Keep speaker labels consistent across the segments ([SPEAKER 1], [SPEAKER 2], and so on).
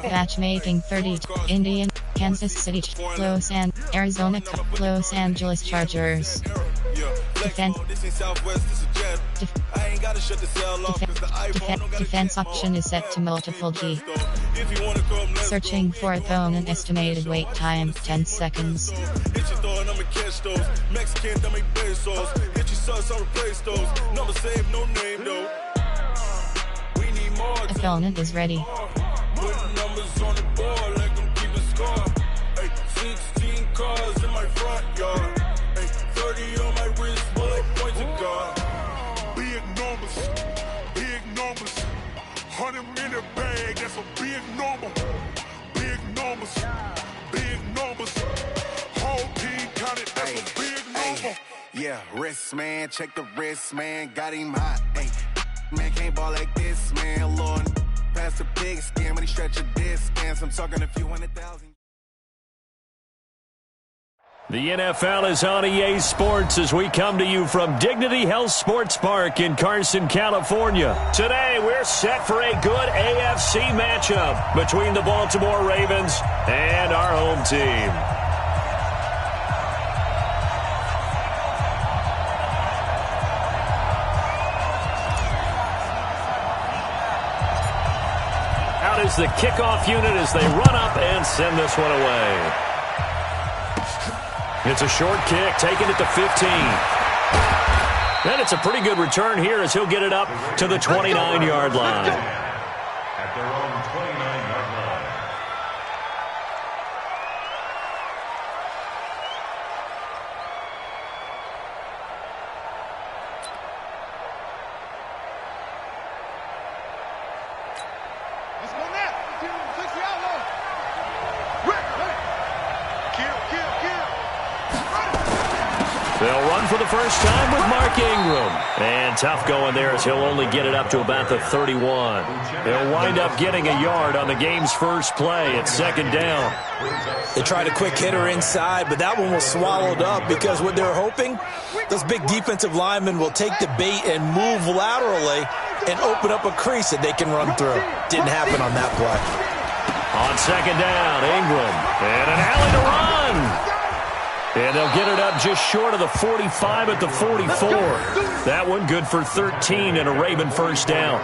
[SPEAKER 1] Matchmaking 30. Indian, Kansas City, Arizona, Los Angeles Chargers. Defense option is set to multiple G. Searching for opponent. Estimated wait time 10 seconds. Opponent is ready.
[SPEAKER 2] Yeah, wrist man, check the wrist man, got him hot. Hey, man can't ball like this, man. Lord, pass the big scam when he stretch a disc. I'm talking a few 100,000.
[SPEAKER 3] The NFL is on EA Sports as we come to you from Dignity Health Sports Park in Carson, California. Today, we're set for a good AFC matchup between the Baltimore Ravens and our home team. Out is the kickoff unit as they run up and send this one away. It's a short kick, taking it to 15. And it's a pretty good return here as he'll get it up to the 29-yard line.
[SPEAKER 4] At their own 29-yard line.
[SPEAKER 5] Let's go now. 60 outlaw.
[SPEAKER 3] They'll run for the first time with Mark Ingram. And tough going there as he'll only get it up to about the 31. They'll wind up getting a yard on the game's first play. It's second down.
[SPEAKER 6] They tried a quick hitter inside, but that one was swallowed up because what they're hoping, those big defensive linemen will take the bait and move laterally and open up a crease that they can run through. Didn't happen on that play.
[SPEAKER 3] On second down, Ingram. And an alley to run. And they'll get it up just short of the 45 at the 44. That one good for 13 and a Raven first down.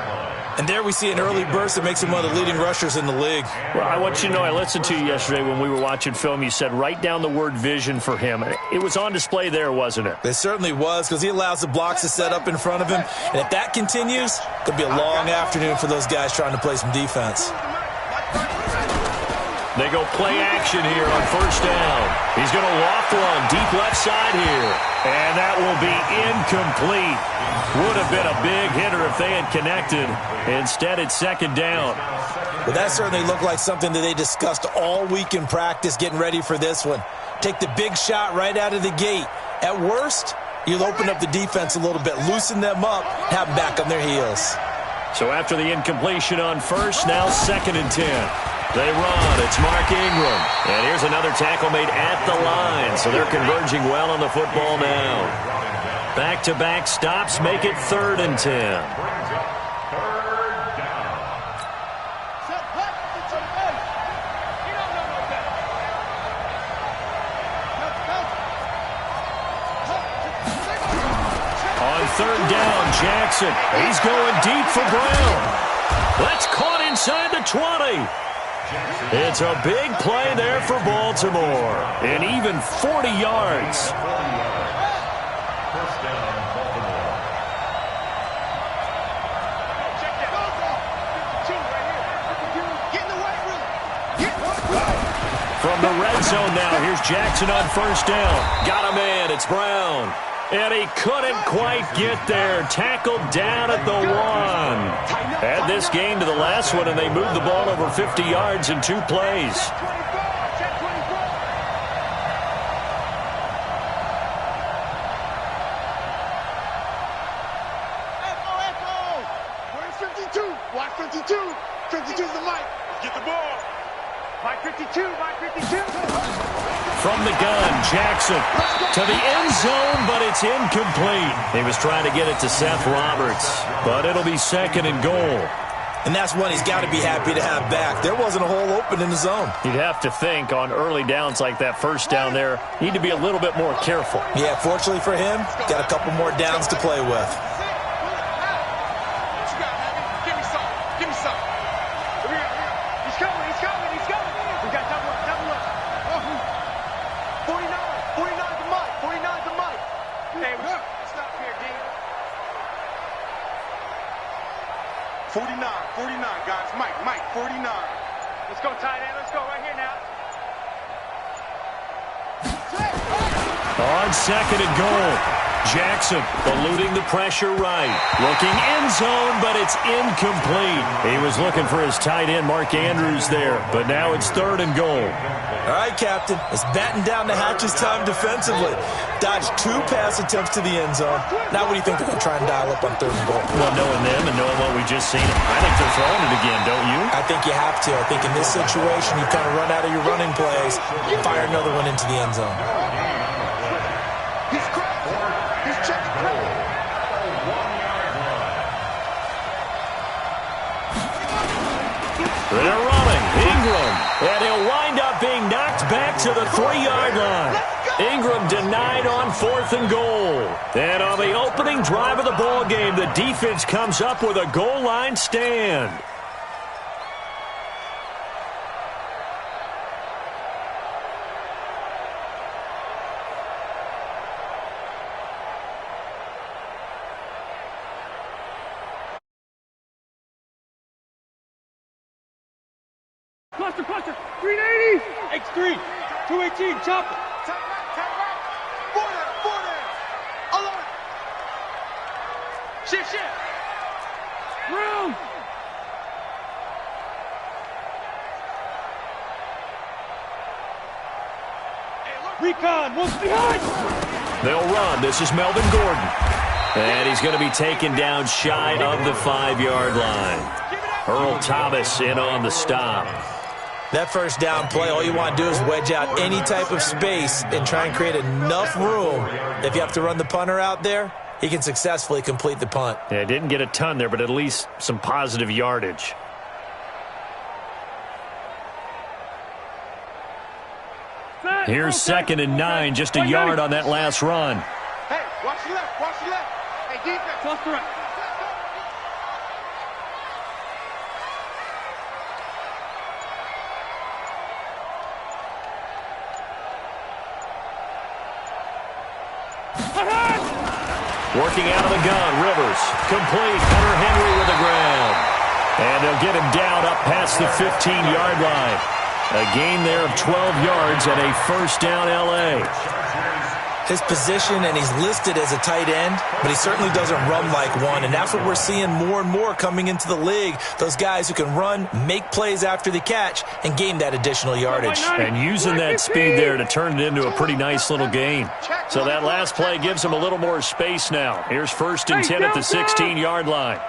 [SPEAKER 6] And there we see an early burst that makes him one of the leading rushers in the league.
[SPEAKER 3] Well, I want you to know, I listened to you yesterday when we were watching film. You said write down the word vision for him. It was on display there, wasn't it?
[SPEAKER 6] It certainly was, because he allows the blocks to set up in front of him. And if that continues, it'll be a long afternoon for those guys trying to play some defense.
[SPEAKER 3] They go play action here on first down. He's going to loft one deep left side here. And that will be incomplete. Would have been a big hitter if they had connected. Instead, it's second down.
[SPEAKER 6] Well, that certainly looked like something that they discussed all week in practice getting ready for this one. Take the big shot right out of the gate. At worst, you'll open up the defense a little bit, loosen them up, have them back on their heels.
[SPEAKER 3] So after the incompletion on first, now second and 10. They run. It's Mark Ingram. And here's another tackle made at the line. So they're converging well on the football now. Back-to-back stops make it third and 10. On third down, Jackson. He's going deep for Brown. That's caught inside the 20. It's a big play there for Baltimore. And even 40 yards.
[SPEAKER 4] First down, Baltimore.
[SPEAKER 3] From the red zone now, here's Jackson on first down. Got a man, it's Brown. And he couldn't quite get there. Tackled down at the 1. Add this game to the last one, and they moved the ball over 50 yards in 2 plays.
[SPEAKER 5] Where's 52? Watch 52. 52's the mic. Get the ball. Mike 52, Mike 52.
[SPEAKER 3] From the gun, Jackson to the end zone, but it's incomplete. He was trying to get it to Seth Roberts, but it'll be second and goal.
[SPEAKER 6] And that's one he's got to be happy to have back. There wasn't a hole open in the zone.
[SPEAKER 3] You'd have to think on early downs like that first down there, need to be a little bit more careful.
[SPEAKER 6] Yeah, fortunately for him, got a couple more downs to play with.
[SPEAKER 5] Give me some. Give me some. He's coming. He's coming. He's coming. We got double up. Double up. 49. 49 to Mike. 49 to Mike. Hey, stop here, D. 49, 49, guys. Mike, 49. Let's go, tight end. Let's go right here now.
[SPEAKER 3] On second and goal, Jackson eluding the pressure right. Looking end zone, but it's incomplete. He was looking for his tight end, Mark Andrews, there. But now it's third and goal.
[SPEAKER 6] All right, Captain. It's batten down the hatches time defensively. Dodged 2 pass attempts to the end zone. Now what do you think they're going to try and dial up on third and goal?
[SPEAKER 3] Well, knowing them and knowing what we just seen, I think they're throwing it again, don't you?
[SPEAKER 6] I think you have to. I think in this situation, you kind of run out of your running plays, fire another one into the end zone.
[SPEAKER 5] He's crazy. He's checking crazy.
[SPEAKER 3] They're running. Ingram. And he'll wind up being knocked back to the 3-yard line. Ingram denied on fourth and goal. And on the opening drive of the ball game, the defense comes up with a goal line stand.
[SPEAKER 5] Cluster, 380. X3, 218, chopper. Tight right. 4 down. Alert. Shift. Room. Recon, what's behind?
[SPEAKER 3] They'll run. This is Melvin Gordon. And he's going to be taken down shy of the 5-yard line. Earl Thomas in on the stop.
[SPEAKER 6] That first down play, all you want to do is wedge out any type of space and try and create enough room. If you have to run the punter out there, he can successfully complete the punt.
[SPEAKER 3] Yeah, didn't get a ton there, but at least some positive yardage. Here's 2nd and 9, just a yard on that last run.
[SPEAKER 5] Hey, watch the left. Hey, defense. Cluster right.
[SPEAKER 3] Working out of the gun, Rivers. Complete. Hunter Henry with the ground. And they'll get him down up past the 15-yard line. A gain there of 12 yards and a first down L.A.
[SPEAKER 6] His position, and he's listed as a tight end, but he certainly doesn't run like one, and that's what we're seeing more and more coming into the league. Those guys who can run, make plays after the catch, and gain that additional yardage.
[SPEAKER 3] And using that speed there to turn it into a pretty nice little gain. So that last play gives him a little more space now. Here's 1st and 10 at the 16-yard line.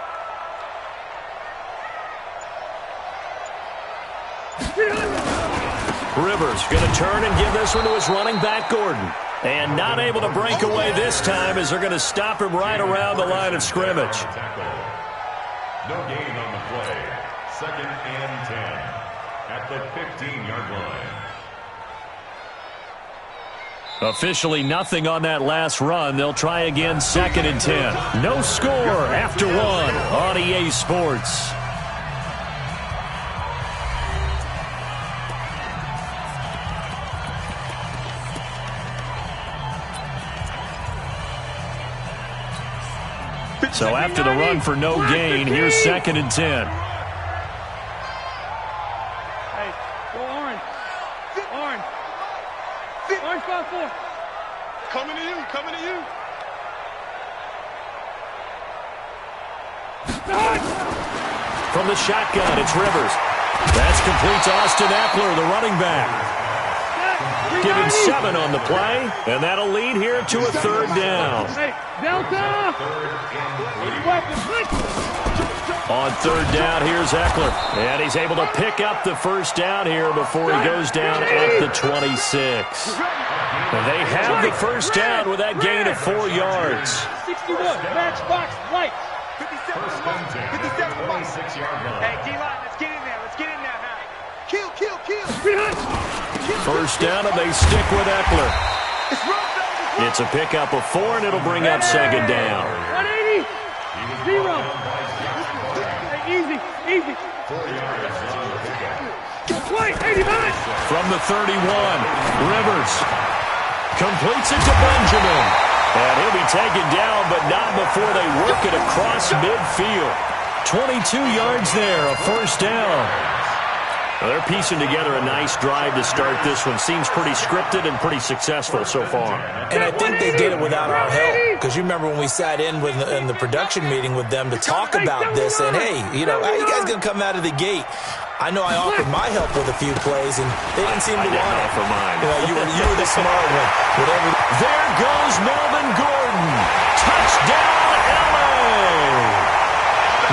[SPEAKER 3] Rivers going to turn and give this one to his running back, Gordon. And not able to break away this time as they're going to stop him right around the line of scrimmage.
[SPEAKER 4] No gain on the play. 2nd and 10 at the 15-yard line.
[SPEAKER 3] Officially nothing on that last run. They'll try again 2nd and 10. No score after 1 on EA Sports. So after the run for no gain, here's 2nd and 10.
[SPEAKER 5] Hey, go orange. Orange 5-4. Coming to you.
[SPEAKER 3] From the shotgun, it's Rivers. That's complete to Austin Eckler, the running back. Give him 7 on the play, and that'll lead here to a 3rd down.
[SPEAKER 5] Delta!
[SPEAKER 3] On 3rd down, here's Eckler. And he's able to pick up the first down here before he goes down at the 26. And they have the first down with that gain of 4 yards.
[SPEAKER 5] 61, matchbox white. 57.
[SPEAKER 4] First and 10.
[SPEAKER 5] Get the second one.
[SPEAKER 4] 26-yard line.
[SPEAKER 5] Hey, D-line, let's get in there. Let's get in there now. Kill.
[SPEAKER 3] First down, and they stick with Eckler.
[SPEAKER 5] It's run, baby.
[SPEAKER 3] It's a pickup of 4, and it'll bring up second down.
[SPEAKER 5] 180. Zero. Hey, easy.
[SPEAKER 4] 4 yards on the pickup.
[SPEAKER 5] 89.
[SPEAKER 3] From the 31, Rivers completes it to Benjamin. And he'll be taken down, but not before they work it across midfield. 22 yards there, a first down. Well, they're piecing together a nice drive to start this one. Seems pretty scripted and pretty successful so far.
[SPEAKER 6] And I think they did it without our help. Because you remember when we sat in the production meeting with them to talk about this. And, hey, how you guys going to come out of the gate? I know I offered my help with a few plays, and they didn't seem to want it.
[SPEAKER 3] Offer mine.
[SPEAKER 6] You were the smart one. Whatever.
[SPEAKER 3] There goes Melvin Gordon. Touchdown, LA!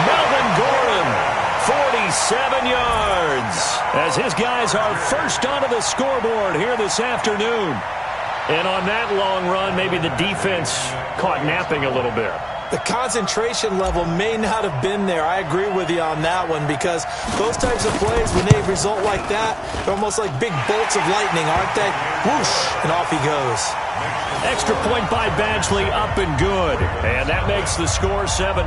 [SPEAKER 3] Melvin Gordon, 47 yards, as his guys are first onto the scoreboard here this afternoon. And on that long run, maybe the defense caught napping a little bit.
[SPEAKER 6] The concentration level may not have been there. I agree with you on that one, because those types of plays, when they result like that, they're almost like big bolts of lightning, aren't they? Whoosh, and off he goes.
[SPEAKER 3] Extra point by Badgley, up and good. And that makes the score 7-0.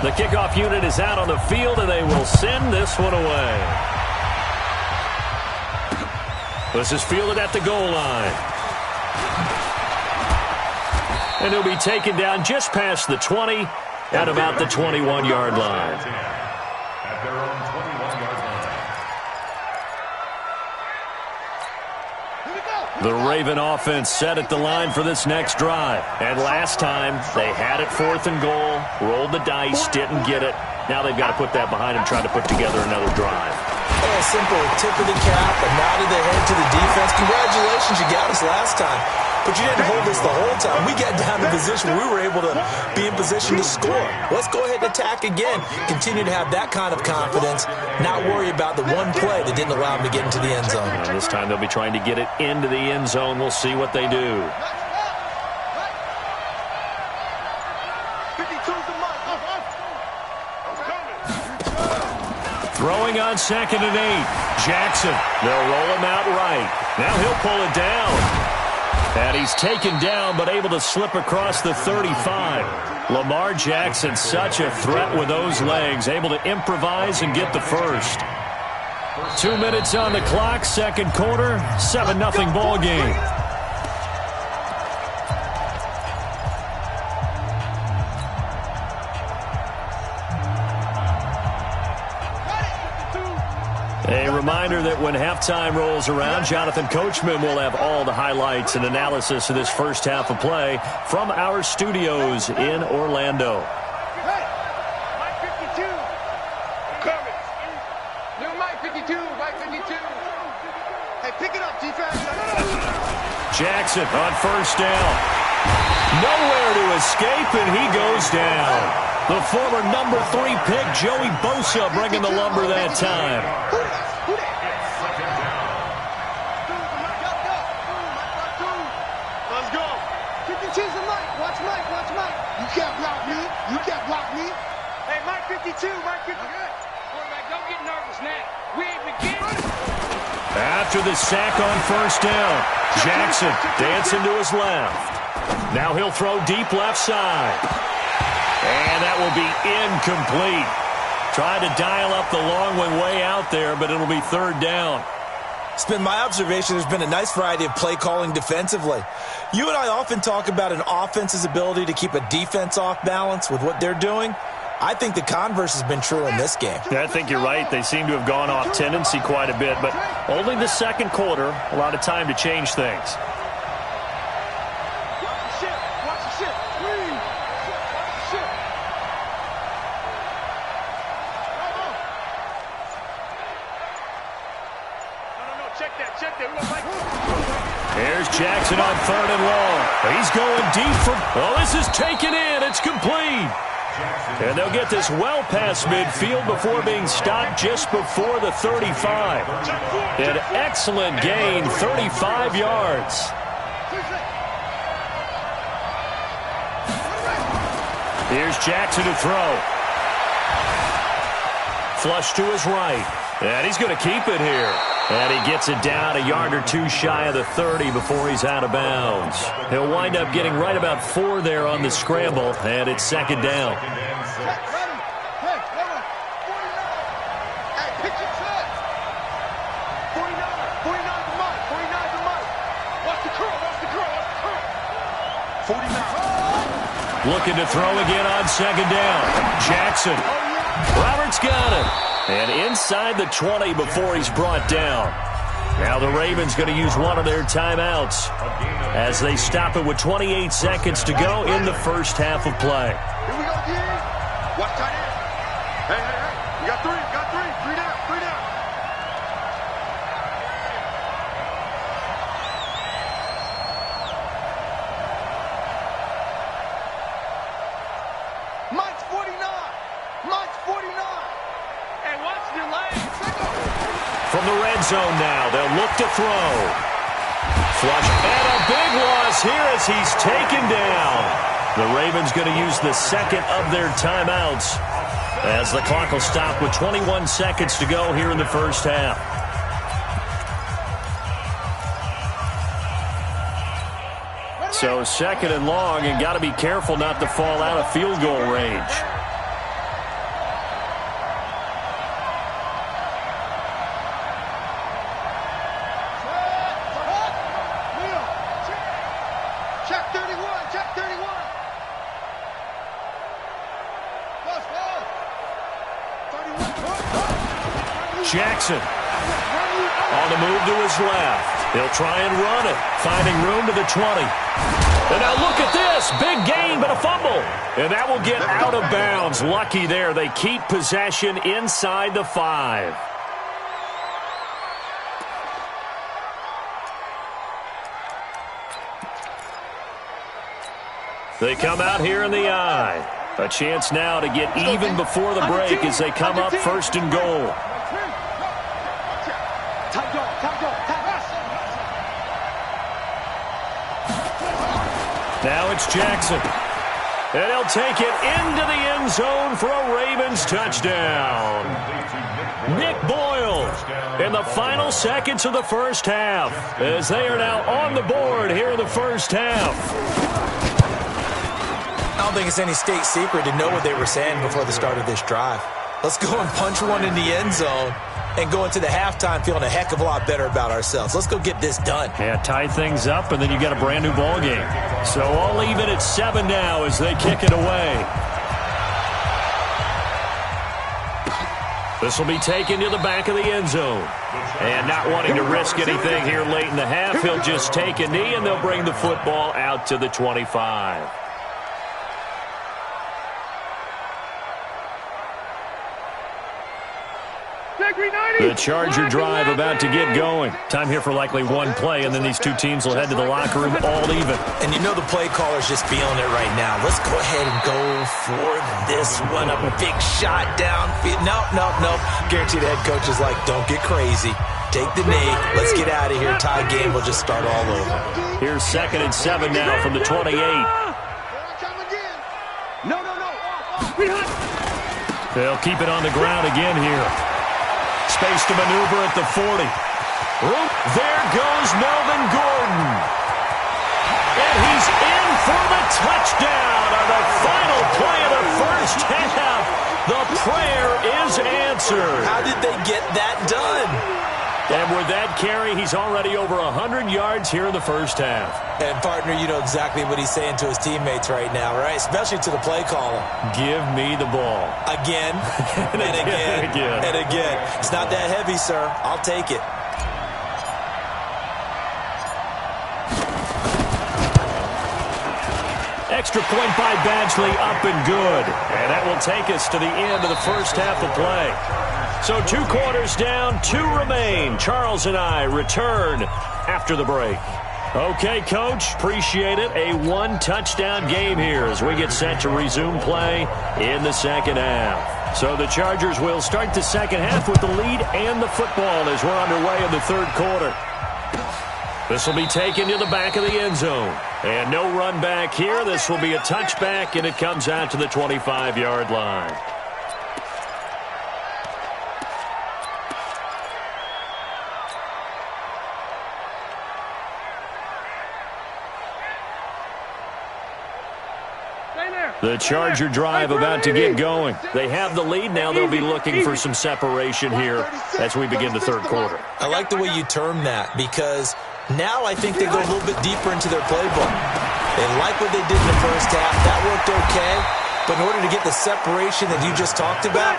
[SPEAKER 3] The kickoff unit is out on the field, and they will send this one away. This is fielded at the goal line. And he'll be taken down just past the 20 at about the 21-yard line.
[SPEAKER 4] At their own 21-yard line.
[SPEAKER 3] The Raven offense set at the line for this next drive. And last time, they had it 4th and goal, rolled the dice, didn't get it. Now they've got to put that behind them, try to put together another drive.
[SPEAKER 6] A simple tip of the cap, a nod of the head to the defense. Congratulations, you got us last time. But you didn't hold us the whole time. We got down to the position where we were able to be in position to score. Let's go ahead and attack again. Continue to have that kind of confidence, not worry about the one play that didn't allow them to get into the end zone.
[SPEAKER 3] And this time they'll be trying to get it into the end zone. We'll see what they do. Throwing on 2nd and 8. Jackson. They'll roll him out right. Now he'll pull it down. And he's taken down, but able to slip across the 35. Lamar Jackson, such a threat with those legs, able to improvise and get the first. 2 minutes on the clock, second quarter, 7-0 ball game. A reminder that when halftime rolls around, Jonathan Coachman will have all the highlights and analysis of this first half of play from our studios in Orlando.
[SPEAKER 5] Mike 52. Coming. New Mike 52. Mike 52. Hey, pick it up, defense.
[SPEAKER 3] Jackson on first down. Nowhere to escape, and he goes down. The former number 3 pick, Joey Bosa, bringing the lumber that time.
[SPEAKER 5] Let's go. Pick and choose the Mike. Watch Mike. Watch Mike. You can't block me. You can't block me. Hey, Mike 52. Mike 52. Quarterback, don't get nervous now. We ain't beginning.
[SPEAKER 3] After the sack on first down, Jackson dancing to his left. Now he'll throw deep left side. And that will be incomplete. Trying to dial up the long one way out there, but it'll be third down.
[SPEAKER 6] It's been my observation there's been a nice variety of play calling defensively. You and I often talk about an offense's ability to keep a defense off balance with what they're doing. I think the converse has been true in this game.
[SPEAKER 3] Yeah, I think you're right. They seem to have gone off tendency quite a bit, but only the second quarter, a lot of time to change things. Here's Jackson on 3rd and long. He's going deep for... Oh, this is taken in. It's complete. And they'll get this well past midfield before being stopped just before the 35. An excellent gain, 35 yards. Here's Jackson to throw. Flush to his right. And he's going to keep it here. And he gets it down a yard or two shy of the 30 before he's out of bounds. He'll wind up getting right about 4 there on the scramble, and it's second down. Looking to throw again on second down. Jackson. Roberts got it. And inside the 20 before he's brought down. Now the Ravens going to use one of their timeouts as they stop it with 28 seconds to go in the first half of play.
[SPEAKER 5] Here we go, D. Watch tight end. Hey. You got 3. Three down. Mike's 49. Hey, watch your legs.
[SPEAKER 3] From the red zone now, they'll look to throw. Flush, and a big loss here as he's taken down. The Ravens going to use the second of their timeouts as the clock will stop with 21 seconds to go here in the first half. So second and long, and got to be careful not to fall out of field goal range.
[SPEAKER 5] Check 31.
[SPEAKER 3] Jackson on the move to his left. He'll try and run it, finding room to the 20. And now look at this. Big gain, but a fumble. And that will get out of bounds. Lucky there. They keep possession inside the 5. They come out here in the eye. A chance now to get even before the break as they come up first and goal. Now it's Jackson. And he'll take it into the end zone for a Ravens touchdown. Nick Boyle in the final seconds of the first half as they are now on the board here in the first half.
[SPEAKER 6] I don't think it's any state secret to know what they were saying before the start of this drive. Let's go and punch one in the end zone and go into the halftime feeling a heck of a lot better about ourselves. Let's go get this done.
[SPEAKER 3] Yeah, tie things up, and then you got a brand new ball game. So I'll leave it at 7 now as they kick it away. This will be taken to the back of the end zone. And not wanting to risk anything here late in the half, he'll just take a knee, and they'll bring the football out to the 25. The Charger drive about to get going. Time here for likely one play, and then these two teams will head to the locker room all even.
[SPEAKER 6] And you know the play caller's just feeling it right now. Let's go ahead and go for this one. A big shot downfield. Nope. Guarantee the head coach is like, don't get crazy. Take the knee. Let's get out of here. Tie game will just start all over.
[SPEAKER 3] Here's 2nd and 7 now from the 28.
[SPEAKER 5] No.
[SPEAKER 3] They'll keep it on the ground again here. Space to maneuver at the 40. There goes Melvin Gordon. And he's in for the touchdown on the final play of the first half. The prayer is answered.
[SPEAKER 6] How did they get that done?
[SPEAKER 3] And with that carry, he's already over 100 yards here in the first half.
[SPEAKER 6] And, partner, you know exactly what he's saying to his teammates right now, right? Especially to the play caller.
[SPEAKER 3] Give me the ball.
[SPEAKER 6] Again, and again. It's not that heavy, sir. I'll take it.
[SPEAKER 3] Extra point by Badgley, up and good. And that will take us to the end of the first half of play. So 2 quarters down, 2 remain. Charles and I return after the break. Okay, Coach, appreciate it. A 1-touchdown game here as we get set to resume play in the second half. So the Chargers will start the second half with the lead and the football as we're underway in the third quarter. This will be taken to the back of the end zone. And no run back here. This will be a touchback, and it comes out to the 25-yard line. The Charger drive about to get going. They have the lead now. They'll be looking for some separation here as we begin the third quarter.
[SPEAKER 6] I like the way you term that, because now I think they go a little bit deeper into their playbook. They like what they did in the first half. That worked okay. But in order to get the separation that you just talked about,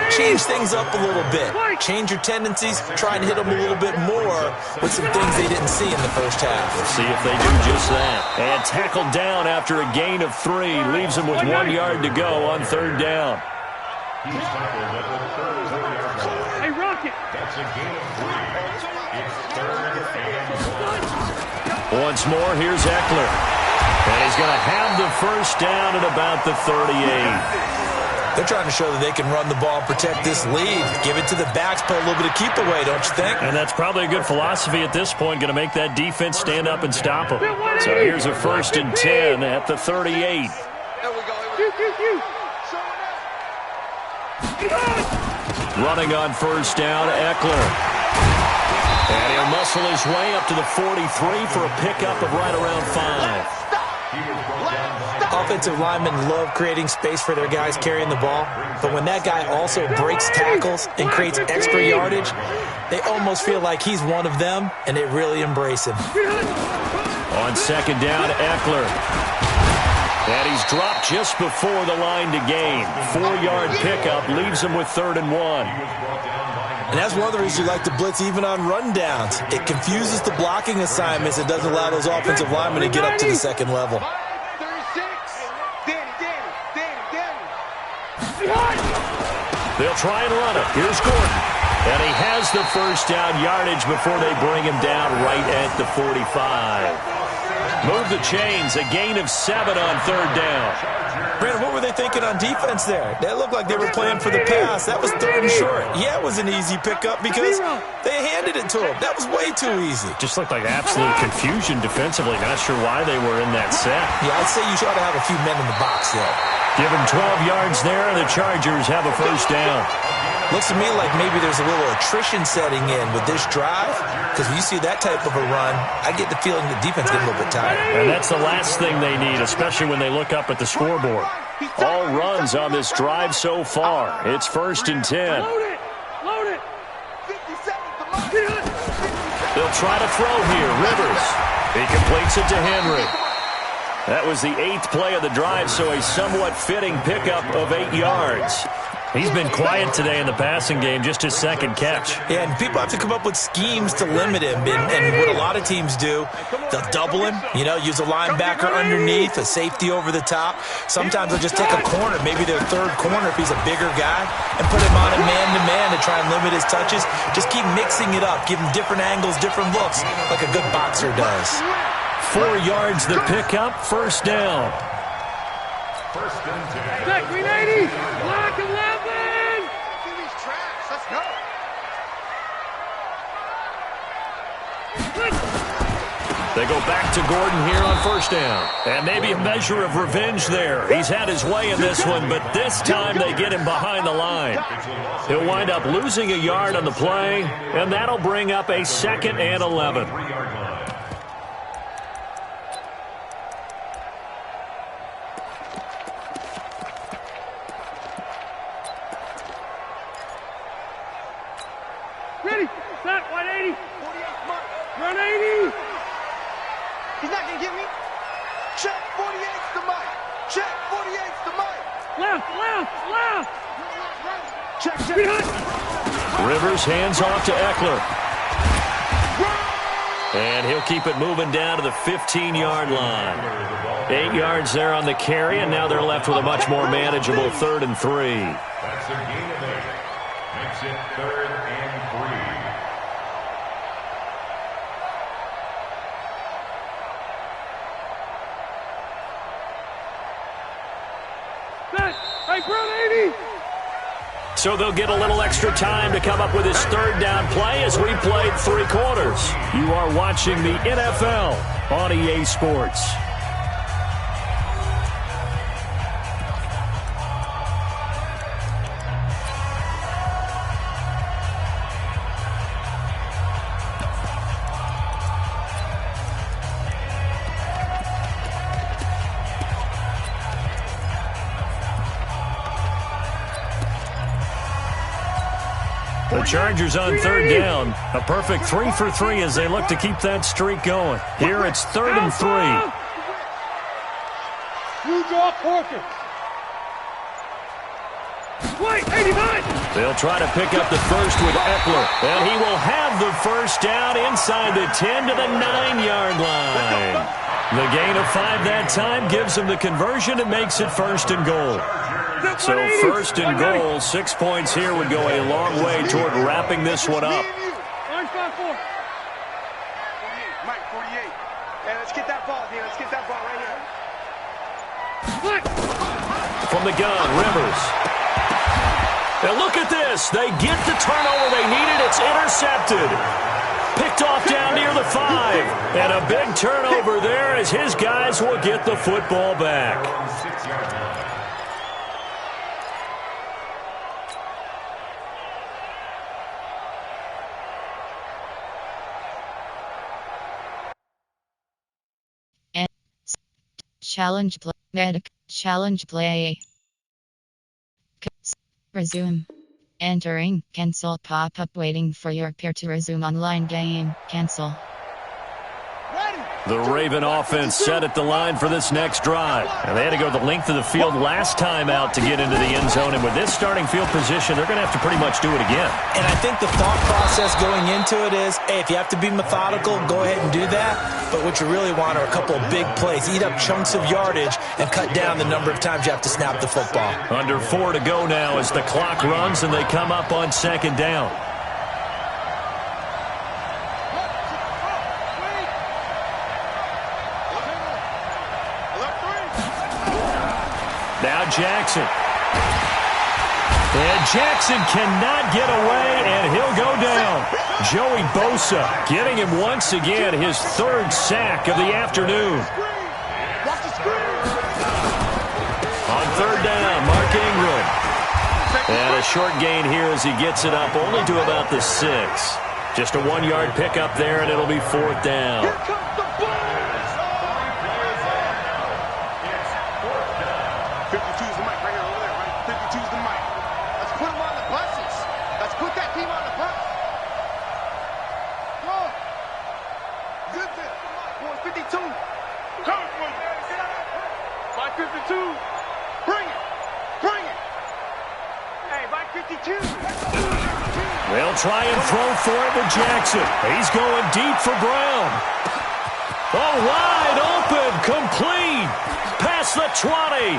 [SPEAKER 6] change things up a little bit. Change your tendencies. Try and hit them a little bit more with some things they didn't see in the first half.
[SPEAKER 3] We'll see if they do just that. And tackled down after a gain of 3. Leaves them with 1 yard to go on third down.
[SPEAKER 5] Hey, Rocket.
[SPEAKER 4] That's a gain of 3. It's third and 1.
[SPEAKER 3] Once more, here's Eckler. And he's going to have the first down at about the 38.
[SPEAKER 6] They're trying to show that they can run the ball and protect this lead. Give it to the backs, play a little bit of keep away, don't you think?
[SPEAKER 3] And that's probably a good philosophy at this point, going to make that defense stand up and stop them. So here's a 1st and 10 at the 38.
[SPEAKER 5] There we go.
[SPEAKER 3] Running on first down, Eckler. And he'll muscle his way up to the 43 for a pickup of right around 5.
[SPEAKER 6] Offensive linemen love creating space for their guys carrying the ball, but when that guy also breaks tackles and creates extra yardage, they almost feel like he's one of them, and they really embrace him.
[SPEAKER 3] On second down, Eckler. And he's dropped just before the line to gain. 4-yard pickup leaves him with 3rd and 1.
[SPEAKER 6] And that's one of the reasons you like to blitz even on rundowns. It confuses the blocking assignments. It doesn't allow those offensive linemen to get up to the second level.
[SPEAKER 3] They'll try and run it. Here's Gordon. And he has the first down yardage before they bring him down right at the 45. Move the chains. A gain of 7 on third down.
[SPEAKER 6] Brandon, what were they thinking on defense there? They looked like they were playing for the pass. That was 3rd and short. Yeah, it was an easy pickup because they handed it to him. That was way too easy.
[SPEAKER 3] Just looked like absolute confusion defensively. Not sure why they were in that set.
[SPEAKER 6] Yeah, I'd say you should have a few men in the box there.
[SPEAKER 3] Give him 12 yards there. The Chargers have a first down.
[SPEAKER 6] Looks to me like maybe there's a little attrition setting in with this drive, because when you see that type of a run, I get the feeling the defense gets a little bit tired.
[SPEAKER 3] And that's the last thing they need, especially when they look up at the scoreboard. All runs on this drive so far. It's 1st and 10.
[SPEAKER 5] Load it.
[SPEAKER 3] They'll try to throw here. Rivers. He completes it to Henry. That was the 8th play of the drive, so a somewhat fitting pickup of 8 yards. He's been quiet today in the passing game, just his 2nd catch.
[SPEAKER 6] Yeah, and people have to come up with schemes to limit him. And what a lot of teams do, they'll double him, use a linebacker underneath, a safety over the top. Sometimes they'll just take a corner, maybe their 3rd corner if he's a bigger guy, and put him on a man-to-man to try and limit his touches. Just keep mixing it up, give him different angles, different looks, like a good boxer does.
[SPEAKER 3] 4 yards the pickup, first down.
[SPEAKER 4] 1st and 10.
[SPEAKER 5] Check, 380. Block 11. Give these traps. Let's go.
[SPEAKER 3] They go back to Gordon here on first down. And maybe a measure of revenge there. He's had his way in this one, but this time they get him behind the line. He'll wind up losing a yard on the play, and that'll bring up a 2nd and 11.
[SPEAKER 5] Ready, set, 180. Run 80.
[SPEAKER 7] He's not going to get me. Check, 48's the mic. Check, 48's the mic.
[SPEAKER 5] Left.
[SPEAKER 7] Check.
[SPEAKER 3] Rivers hands off to Eckler. And he'll keep it moving down to the 15-yard line. 8 yards there on the carry, and now they're left with a much more manageable 3rd and 3.
[SPEAKER 4] That's a gain of 8. Makes it 3rd and 3.
[SPEAKER 5] Set. Hey, Brown 80.
[SPEAKER 3] So they'll get a little extra time to come up with his third down play as we played 3 quarters. You are watching the NFL on EA Sports. The Chargers on third down. A perfect 3 for 3 as they look to keep that streak going. Here it's 3rd and 3.
[SPEAKER 5] You draw Porkins. Wait, 89.
[SPEAKER 3] They'll try to pick up the first with Eckler. And he will have the first down inside the 10 to the 9-yard line. The gain of 5 that time gives him the conversion and makes it 1st and goal. So 1st and goal, 6 points here would go a long way toward wrapping this one up.
[SPEAKER 5] Mike, 48. Hey, let's get that ball here. Let's get that ball right here.
[SPEAKER 3] From the gun, Rivers. And look at this. They get the turnover they needed. It's intercepted. Picked off down near the 5. And a big turnover there as his guys will get the football back.
[SPEAKER 1] Challenge play. Medic. Challenge play. Resume. Entering. Cancel pop-up waiting for your peer to resume online game. Cancel.
[SPEAKER 3] The Raven offense set at the line for this next drive. And they had to go the length of the field last time out to get into the end zone. And with this starting field position, they're going to have to pretty much do it again.
[SPEAKER 6] And I think the thought process going into it is, hey, if you have to be methodical, go ahead and do that. But what you really want are a couple of big plays. Eat up chunks of yardage and cut down the number of times you have to snap the football.
[SPEAKER 3] Under 4 to go now as the clock runs and they come up on 2nd down. Now Jackson. And Jackson cannot get away, and he'll go down. Joey Bosa getting him once again his 3rd sack of the afternoon. On 3rd down, Mark Ingram. And a short gain here as he gets it up only to about the 6. Just a 1-yard pickup there, and it'll be 4th down.
[SPEAKER 5] 52's the mic right here, over there, right? 52's the mic. Let's put him on the buses. Let's put that team on the bus. Go. Good there. Boy, 52. Coming for you. By 52. Bring it. Bring it. Hey, by 52.
[SPEAKER 3] They'll try and throw for it with Jackson. He's going deep for Brown. Oh, wide open, complete. Past the 20.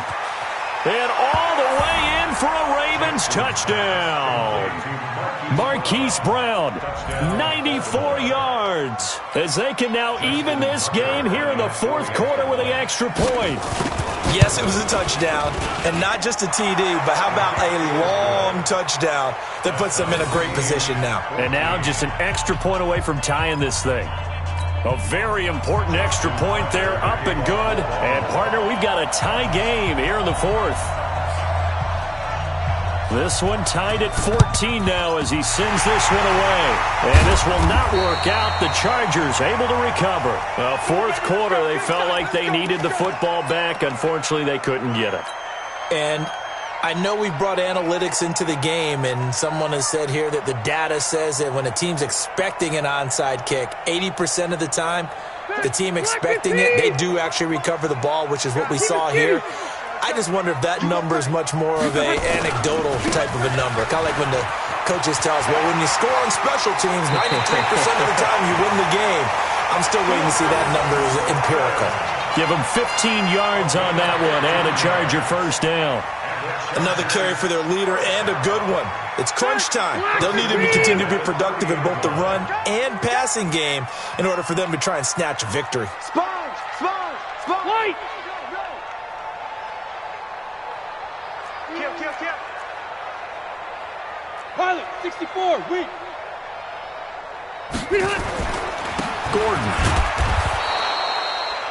[SPEAKER 3] And all the way in for a Ravens touchdown. Marquise Brown, 94 yards, as they can now even this game here in the 4th quarter with the extra point.
[SPEAKER 6] Yes, it was a touchdown, and not just a TD, but how about a long touchdown that puts them in a great position now.
[SPEAKER 3] And now just an extra point away from tying this thing. A very important extra point there, up and good. And, partner, we've got a tie game here in the 4th. This one tied at 14 now as he sends this one away. And this will not work out. The Chargers able to recover. Well, 4th quarter, they felt like they needed the football back. Unfortunately, they couldn't get it.
[SPEAKER 6] And I know we brought analytics into the game, and someone has said here that the data says that when a team's expecting an onside kick, 80% of the time, the team expecting it, they do actually recover the ball, which is what we saw here. I just wonder if that number is much more of a anecdotal type of a number. Kind of like when the coaches tell us, well, when you score on special teams, 93% of the time you win the game. I'm still waiting to see that number is empirical.
[SPEAKER 3] Give them 15 yards on that one and a Charger 1st down.
[SPEAKER 6] Another carry for their leader and a good one. It's crunch time. They'll need him to continue to be productive in both the run and passing game in order for them to try and snatch a victory.
[SPEAKER 5] Sponge! Wait! Kill. Pilot, 64, weak.
[SPEAKER 3] Gordon.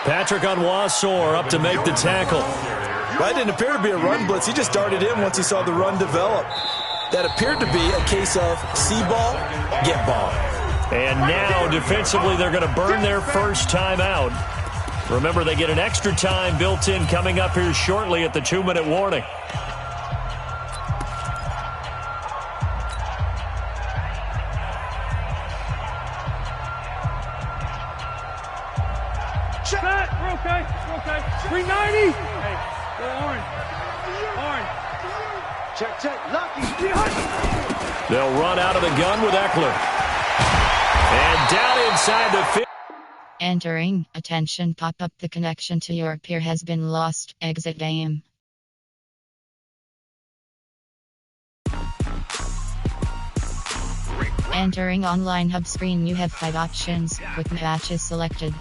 [SPEAKER 3] Patrick Onwuasor up to make the tackle.
[SPEAKER 6] That didn't appear to be a run blitz. He just darted in once he saw the run develop. That appeared to be a case of see ball, get ball.
[SPEAKER 3] And now, defensively, they're going to burn their first time out. Remember, they get an extra time built in coming up here shortly at the 2-minute warning.
[SPEAKER 5] Shot. We're okay. We're okay. 390. Hey, go orange. Orange. Check, check. Lucky.
[SPEAKER 3] They'll run out of the gun with Eckler. And down inside the 50.
[SPEAKER 1] Entering, attention, pop up, the connection to your peer has been lost, exit game. Entering online hub screen, you have 5 options, with matches selected.